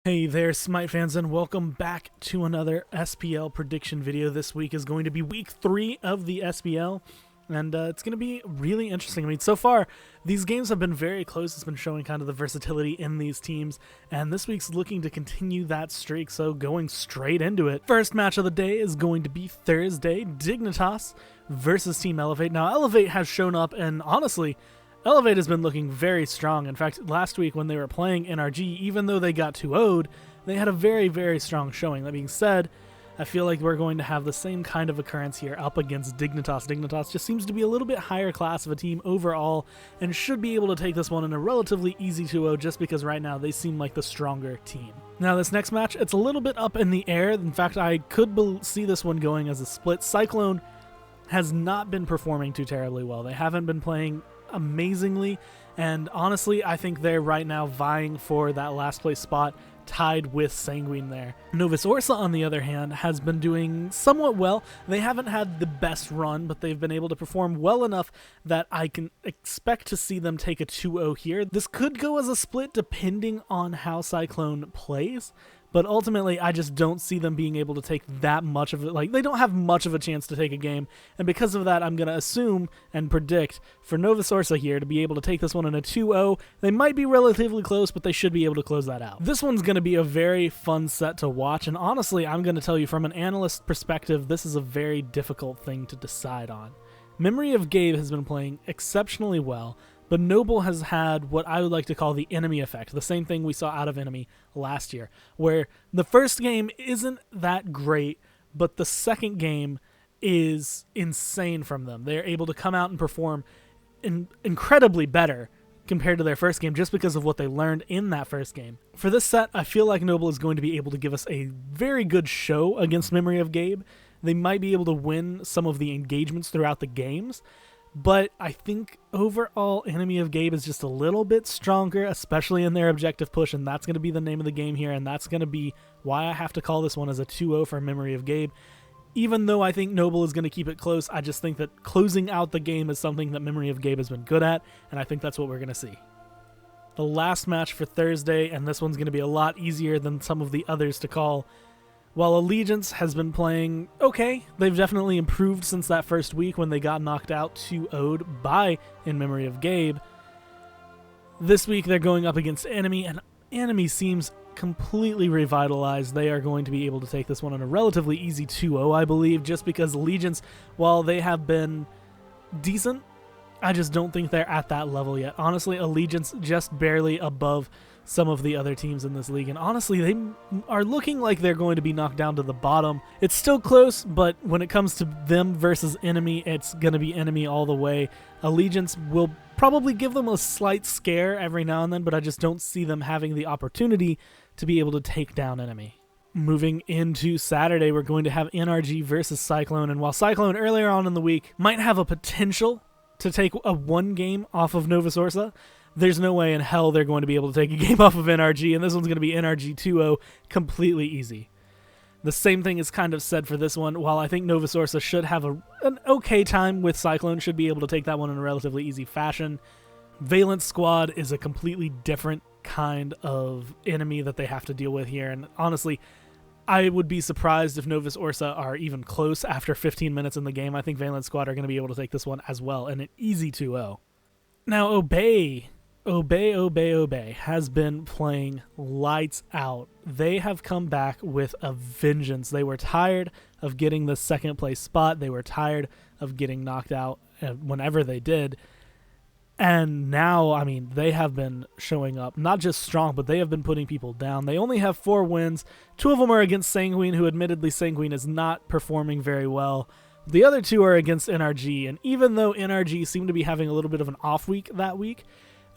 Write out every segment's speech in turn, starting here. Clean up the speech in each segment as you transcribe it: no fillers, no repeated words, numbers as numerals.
Hey there, Smite fans, and welcome back to another SPL prediction video. This week is going to be week 3 of the SPL, and it's going to be really interesting. I mean, so far, these games have been very close. It's been showing kind of the versatility in these teams, and this week's looking to continue that streak, so going straight into it. First match of the day is going to be Thursday, Dignitas versus Team Elevate. Now, Elevate has shown up, and honestly, Elevate has been looking very strong. In fact, last week when they were playing NRG, even though they got 2-0'd, they had a very, very strong showing. That being said, I feel like we're going to have the same kind of occurrence here up against Dignitas. Dignitas just seems to be a little bit higher class of a team overall and should be able to take this one in a relatively easy 2-0 just because right now they seem like the stronger team. Now this next match, it's a little bit up in the air. In fact, I could see this one going as a split. Cyclone has not been performing too terribly well. They haven't been playing amazingly, and honestly I think they're right now vying for that last place spot, tied with Sanguine there. Novus Orsa, on the other hand, has been doing somewhat well. They haven't had the best run, but they've been able to perform well enough that I can expect to see them take a 2-0 here. This could go as a split depending on how Cyclone plays, but ultimately I just don't see them being able to take that much of it. Like, they don't have much of a chance to take a game, and because of that I'm going to assume and predict for Novus Orsa here to be able to take this one in a 2-0. They might be relatively close, but they should be able to close that out. This one's going to be a very fun set to watch, and honestly I'm going to tell you from an analyst perspective, this is a very difficult thing to decide on. Memory of Gabe has been playing exceptionally well, but Noble has had what I would like to call the enemy effect, the same thing we saw out of enemy last year, where the first game isn't that great, but the second game is insane from them. They're able to come out and perform incredibly better compared to their first game just because of what they learned in that first game. For this set, I feel like Noble is going to be able to give us a very good show against Memory of Gabe. They might be able to win some of the engagements throughout the games, but I think overall Enemy of Gabe is just a little bit stronger, especially in their objective push, and that's going to be the name of the game here, and that's going to be why I have to call this one as a 2-0 for Memory of Gabe. Even though I think Noble is going to keep it close, I just think that closing out the game is something that Memory of Gabe has been good at, and I think that's what we're going to see. The last match for Thursday, and this one's going to be a lot easier than some of the others to call. While Allegiance has been playing okay, they've definitely improved since that first week when they got knocked out 2-0'd by In Memory of Gabe. This week they're going up against Enemy, and Enemy seems completely revitalized. They are going to be able to take this one on a relatively easy 2-0, I believe, just because Allegiance, while they have been decent, I just don't think they're at that level yet. Honestly, Allegiance just barely above some of the other teams in this league, and honestly they are looking like they're going to be knocked down to the bottom. It's still close, but when it comes to them versus Enemy, it's going to be Enemy all the way. Allegiance will probably give them a slight scare every now and then, but I just don't see them having the opportunity to be able to take down Enemy. Moving into Saturday, we're going to have NRG versus Cyclone, and while Cyclone earlier on in the week might have a potential to take a 1 game off of Novus Orsa, there's no way in hell they're going to be able to take a game off of NRG, and this one's going to be NRG 2-0 completely easy. The same thing is kind of said for this one. While I think Novus Orsa should have an okay time with Cyclone, should be able to take that one in a relatively easy fashion, Valence Squad is a completely different kind of enemy that they have to deal with here, and honestly, I would be surprised if Novus Orsa are even close after 15 minutes in the game. I think Valence Squad are going to be able to take this one as well, and an easy 2-0. Now, Obey has been playing lights out. They have come back with a vengeance. They were tired of getting the second place spot. They were tired of getting knocked out whenever they did. And now, I mean, they have been showing up, not just strong, but they have been putting people down. They only have 4 wins. 2 of them are against Sanguine, who admittedly Sanguine is not performing very well. The other 2 are against NRG, and even though NRG seemed to be having a little bit of an off week that week,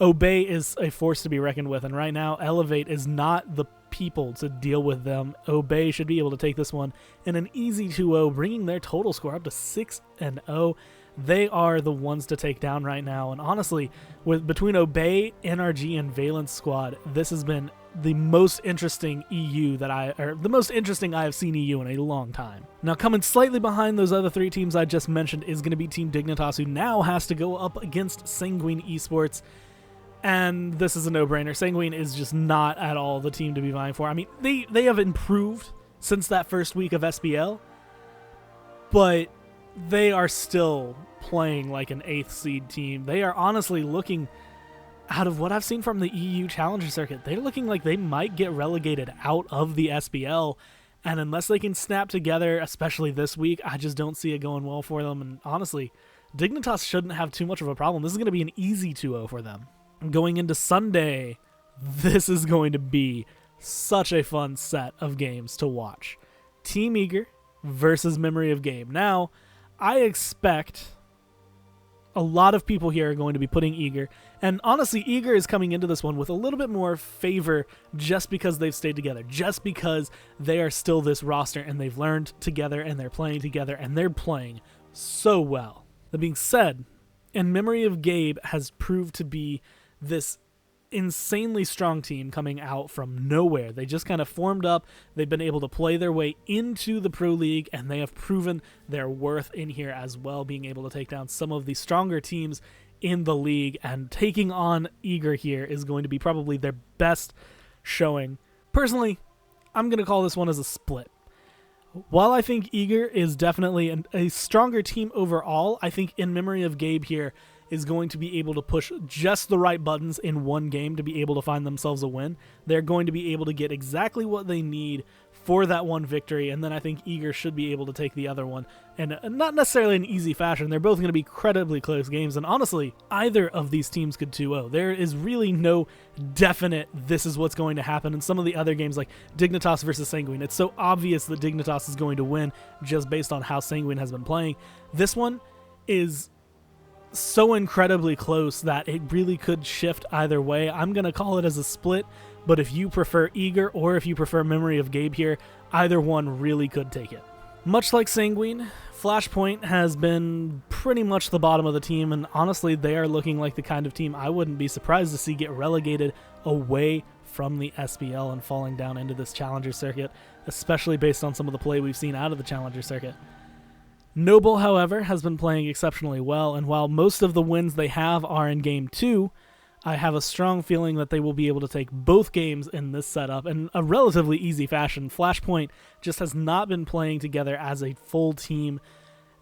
Obey is a force to be reckoned with, and right now Elevate is not the people to deal with them. Obey should be able to take this one in an easy 2-0, bringing their total score up to 6-0. They are the ones to take down right now, and honestly, between Obey, NRG, and Valence Squad, this has been the most interesting the most interesting I have seen EU in a long time. Now, coming slightly behind those other 3 teams I just mentioned is going to be Team Dignitas, who now has to go up against Sanguine Esports. And this is a no-brainer. Sanguine is just not at all the team to be vying for. I mean, they have improved since that first week of SPL, but they are still playing like an 8th seed team. They are honestly looking, out of what I've seen from the EU Challenger Circuit, they're looking like they might get relegated out of the SPL. And unless they can snap together, especially this week, I just don't see it going well for them. And honestly, Dignitas shouldn't have too much of a problem. This is going to be an easy 2-0 for them. Going into Sunday, this is going to be such a fun set of games to watch. Team Eager versus Memory of Gabe. Now, I expect a lot of people here are going to be putting Eager, and honestly, Eager is coming into this one with a little bit more favor just because they've stayed together, just because they are still this roster and they've learned together and they're playing together and they're playing so well. That being said, In Memory of Gabe has proved to be this insanely strong team coming out from nowhere. They just kind of formed up. They've been able to play their way into the Pro League, and they have proven their worth in here as well, being able to take down some of the stronger teams in the league. And taking on Eager here is going to be probably their best showing. Personally, I'm going to call this one as a split. While I think Eager is definitely a stronger team overall, I think In Memory of Gabe here is going to be able to push just the right buttons in one game to be able to find themselves a win. They're going to be able to get exactly what they need for that one victory, and then I think Eager should be able to take the other one, and not necessarily in an easy fashion. They're both going to be incredibly close games, and honestly, either of these teams could 2-0. There is really no definite this is what's going to happen. In some of the other games like Dignitas versus Sanguine, it's so obvious that Dignitas is going to win just based on how Sanguine has been playing. This one is so incredibly close that it really could shift either way. I'm going to call it as a split, but if you prefer Eager or if you prefer Memory of Gabe here, either one really could take it. Much like Sanguine, Flashpoint has been pretty much the bottom of the team, and honestly, they are looking like the kind of team I wouldn't be surprised to see get relegated away from the SPL and falling down into this Challenger Circuit, especially based on some of the play we've seen out of the Challenger Circuit. Noble, however, has been playing exceptionally well, and while most of the wins they have are in Game 2, I have a strong feeling that they will be able to take both games in this setup in a relatively easy fashion. Flashpoint just has not been playing together as a full team.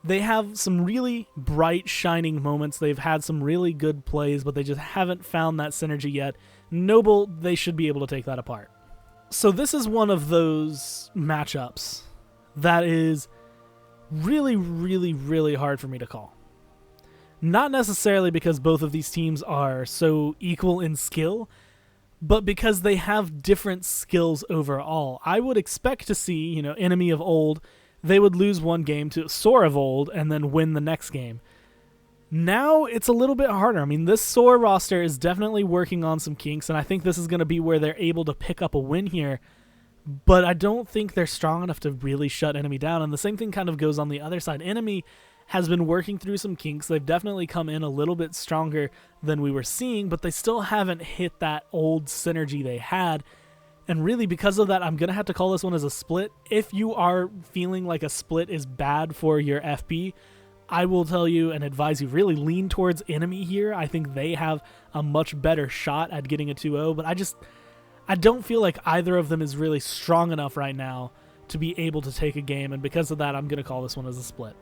They have some really bright, shining moments. They've had some really good plays, but they just haven't found that synergy yet. Noble, they should be able to take that apart. So this is one of those matchups that is really, really, really hard for me to call. Not necessarily because both of these teams are so equal in skill, but because they have different skills overall. I would expect to see, Enemy of Old, they would lose one game to Soar of Old and then win the next game. Now it's a little bit harder. I mean, this Soar roster is definitely working on some kinks, and I think this is going to be where they're able to pick up a win here. But I don't think they're strong enough to really shut Enemy down. And the same thing kind of goes on the other side. Enemy has been working through some kinks. They've definitely come in a little bit stronger than we were seeing, but they still haven't hit that old synergy they had. And really, because of that, I'm going to have to call this one as a split. If you are feeling like a split is bad for your FP, I will tell you and advise you really lean towards Enemy here. I think they have a much better shot at getting a 2-0, but I don't feel like either of them is really strong enough right now to be able to take a game, and because of that, I'm going to call this one as a split.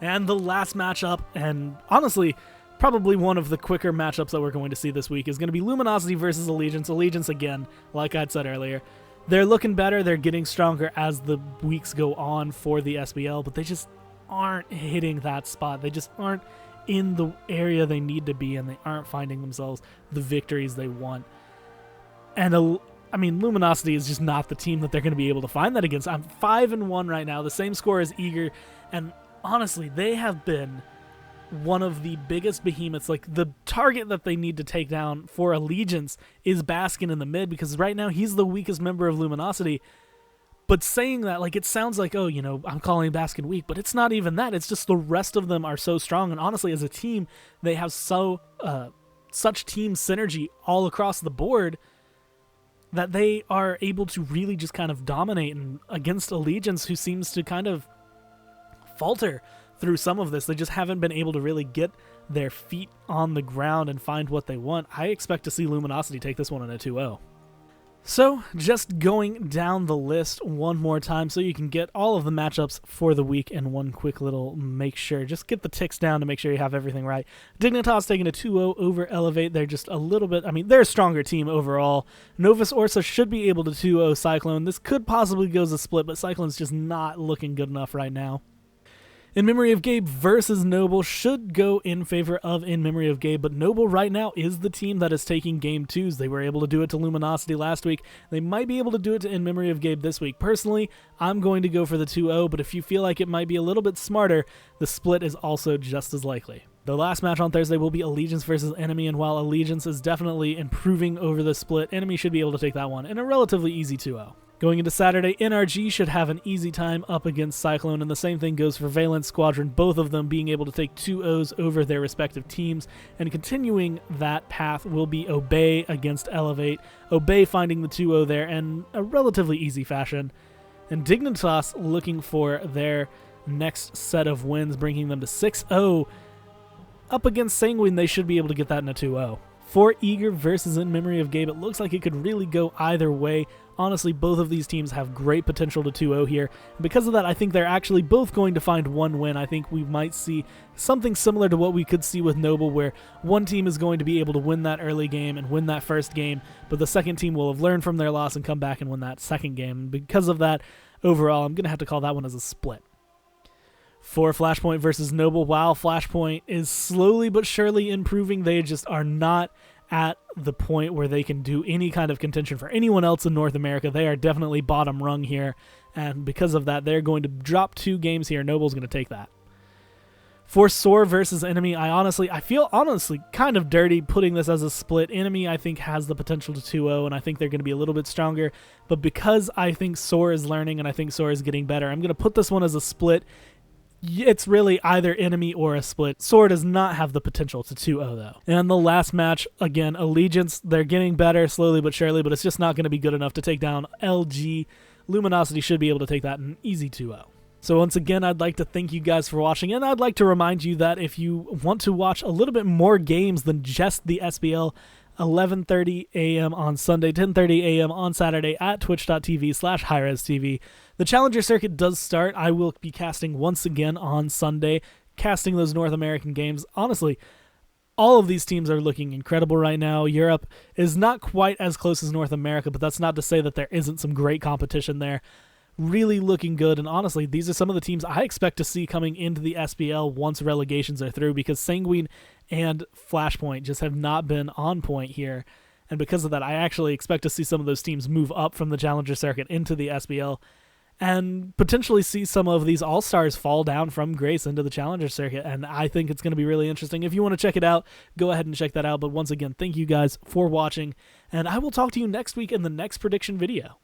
And the last matchup, and honestly, probably one of the quicker matchups that we're going to see this week, is going to be Luminosity versus Allegiance. Allegiance, again, like I'd said earlier, they're looking better, they're getting stronger as the weeks go on for the SPL, but they just aren't hitting that spot. They just aren't in the area they need to be, and they aren't finding themselves the victories they want. And Luminosity is just not the team that they're going to be able to find that against. I'm 5-1 right now, the same score as Eager, and honestly, they have been one of the biggest behemoths. Like, the target that they need to take down for Allegiance is Baskin in the mid, because right now he's the weakest member of Luminosity. But saying that, it sounds like, I'm calling Baskin weak, but it's not even that. It's just the rest of them are so strong, and honestly, as a team, they have such team synergy all across the board that they are able to really just kind of dominate. And against Allegiance, who seems to kind of falter through some of this, they just haven't been able to really get their feet on the ground and find what they want, I expect to see Luminosity take this one in a 2-0. So, just going down the list one more time so you can get all of the matchups for the week and one quick little make sure. Just get the ticks down to make sure you have everything right. Dignitas taking a 2-0 over Elevate. They're just a little bit, they're a stronger team overall. Novus Orsa should be able to 2-0 Cyclone. This could possibly go as a split, but Cyclone's just not looking good enough right now. In Memory of Gabe versus Noble should go in favor of In Memory of Gabe, but Noble right now is the team that is taking Game 2s. They were able to do it to Luminosity last week. They might be able to do it to In Memory of Gabe this week. Personally, I'm going to go for the 2-0, but if you feel like it might be a little bit smarter, the split is also just as likely. The last match on Thursday will be Allegiance versus Enemy, and while Allegiance is definitely improving over the split, Enemy should be able to take that one in a relatively easy 2-0. Going into Saturday, NRG should have an easy time up against Cyclone, and the same thing goes for Valence Squadron, both of them being able to take 2-0s over their respective teams, and continuing that path will be Obey against Elevate, Obey finding the 2-0 there in a relatively easy fashion, and Dignitas looking for their next set of wins, bringing them to 6-0. Up against Sanguine, they should be able to get that in a 2-0. For Eager versus In Memory of Gabe, it looks like it could really go either way. Honestly, both of these teams have great potential to 2-0 here. And because of that, I think they're actually both going to find one win. I think we might see something similar to what we could see with Noble, where one team is going to be able to win that early game and win that first game, but the second team will have learned from their loss and come back and win that second game. And because of that, overall, I'm going to have to call that one as a split. For Flashpoint versus Noble, while Flashpoint is slowly but surely improving, they just are not at the point where they can do any kind of contention for anyone else in North America. They are definitely bottom rung here, and because of that, they're going to drop 2 games here. Noble's going to take that. For Soar versus Enemy, I feel honestly kind of dirty putting this as a split. Enemy, I think, has the potential to 2-0, and I think they're going to be a little bit stronger, but because I think Soar is learning and I think Soar is getting better, I'm going to put this one as a split. It's really either Enemy or a split. Soar does not have the potential to 2-0 though. And the last match, again, Allegiance, they're getting better slowly but surely, but it's just not going to be good enough to take down LG. Luminosity should be able to take that in an easy 2-0. So once again, I'd like to thank you guys for watching, and I'd like to remind you that if you want to watch a little bit more games than just the SPL, 11:30 a.m. on Sunday, 10:30 a.m. on Saturday at twitch.tv/HighResTV. The Challenger Circuit does start. I will be casting once again on Sunday, casting those North American games. Honestly, all of these teams are looking incredible right now. Europe is not quite as close as North America, but that's not to say that there isn't some great competition there. Really looking good, and honestly, these are some of the teams I expect to see coming into the SPL once relegations are through, because Sanguine and Flashpoint just have not been on point here, and because of that, I actually expect to see some of those teams move up from the Challenger Circuit into the SPL, and potentially see some of these all-stars fall down from Grace into the Challenger Circuit, and I think it's going to be really interesting. If you want to check it out, go ahead and check that out, but once again, thank you guys for watching, and I will talk to you next week in the next prediction video.